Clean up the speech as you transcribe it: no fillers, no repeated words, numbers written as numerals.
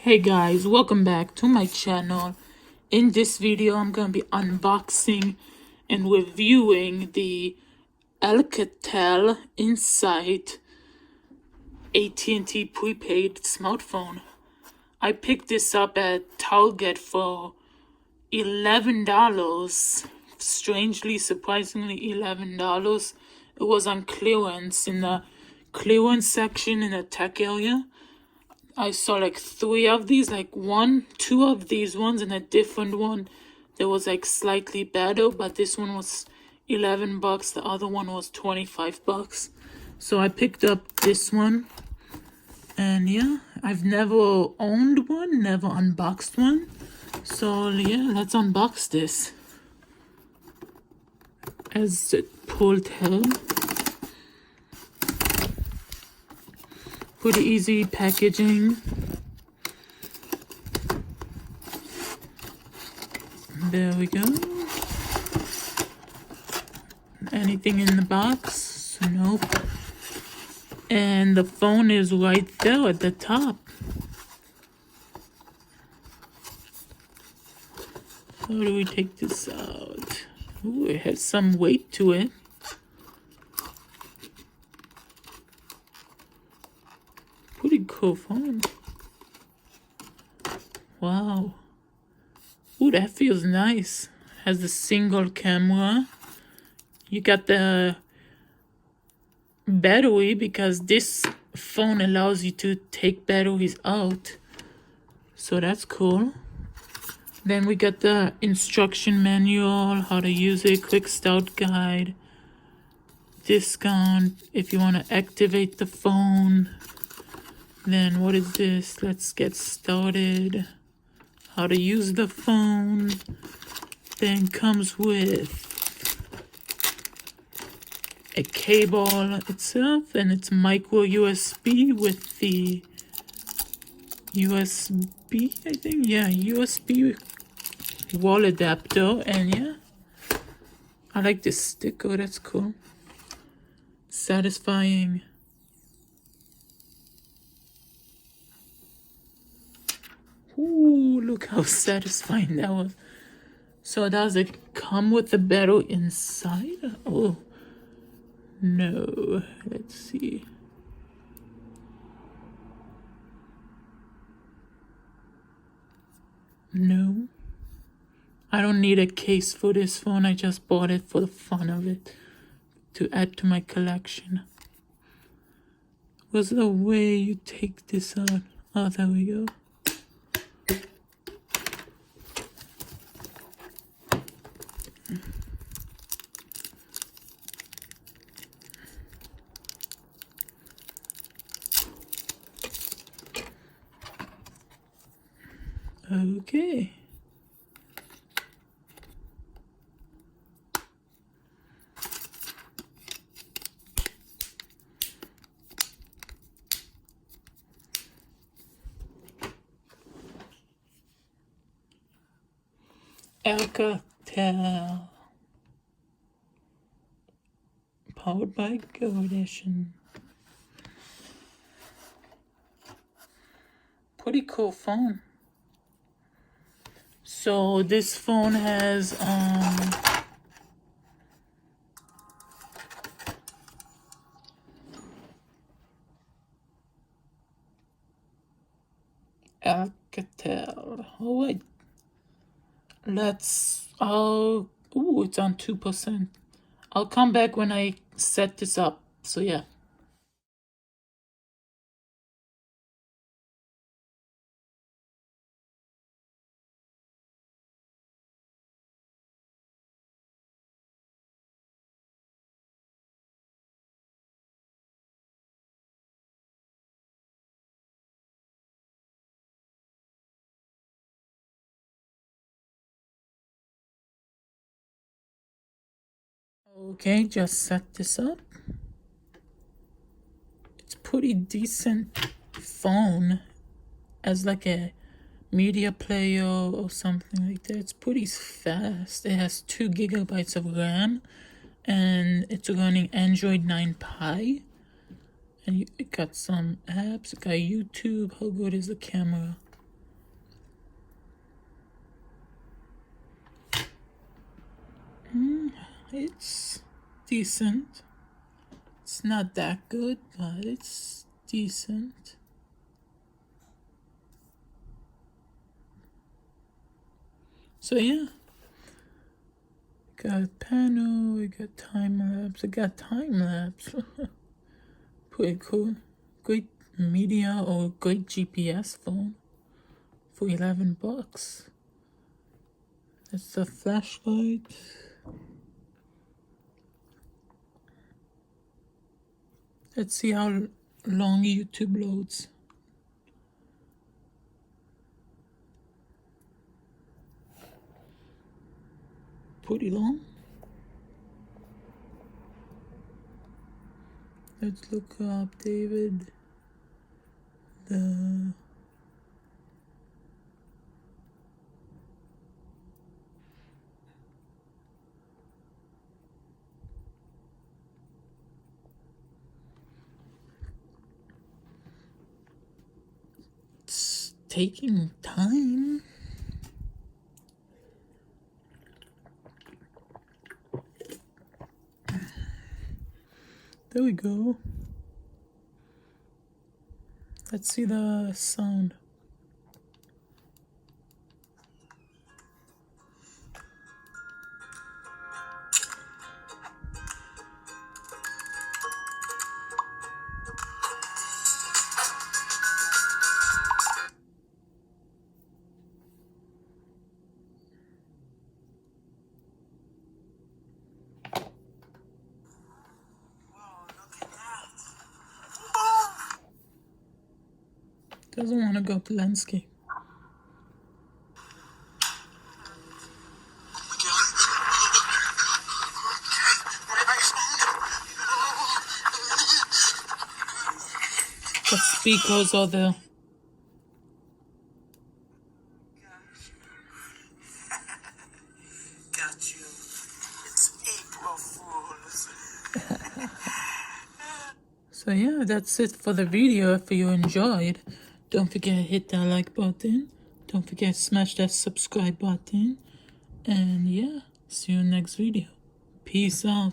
Hey guys, welcome back to my channel. In this video, I'm going to be unboxing and reviewing the Alcatel Insight AT&T prepaid smartphone. I picked this up at Target for $11. Strangely, surprisingly, $11. It was on clearance in the clearance section in the tech area. I saw like three of these, like two of these ones, and a different one that was like slightly better, but this one was $11, the other one was $25. So I picked up this one, and yeah, I've never owned one, never unboxed one. So yeah, let's unbox this. As it pulled held. Pretty easy packaging. There we go. Anything in the box? Nope. And the phone is right there at the top. How do we take this out? Ooh, it has some weight to it. Pretty cool phone. Wow. Ooh, that feels nice. Has a single camera. You got the battery because this phone allows you to take batteries out. So that's cool. Then we got the instruction manual, how to use it, quick start guide, discount if you want to activate the phone. Then what is this? Let's get started. How to use the phone. Then comes with a cable itself, and it's micro USB with the USB, I think. Yeah, USB wall adapter. And yeah, I like this sticker. That's cool. Satisfying. Ooh, look how satisfying that was. So does it come with the battery inside? Oh, no. Let's see. No. I don't need a case for this phone. I just bought it for the fun of it, to add to my collection. What's the way you take this out? Oh, there we go. Okay. Alcatel. Powered by Go Edition. Pretty cool phone. So this phone has Alcatel. Oh wait. Ooh, it's on 2%. I'll come back when I set this up. So yeah. Okay, just set this up. It's pretty decent phone as like a media player or something like that. It's pretty fast. It has 2 gigabytes of RAM, and it's running Android 9 Pie. And it got some apps. It got YouTube. How good is the camera? it's decent. It's not that good, but it's decent. So yeah, got panel, we got time lapse. I got time lapse. Pretty cool. Great media or great GPS phone for $11. That's the flashlight. Let's see how long YouTube loads. Pretty long. Let's look up David. It's taking time. There we go. Let's see the sound. Doesn't want to go to landscape. The speakers are there. Got you. It's April Fools. So yeah, that's it for the video. If you enjoyed, don't forget to hit that like button. Don't forget to smash that subscribe button. And yeah, see you next video. Peace out.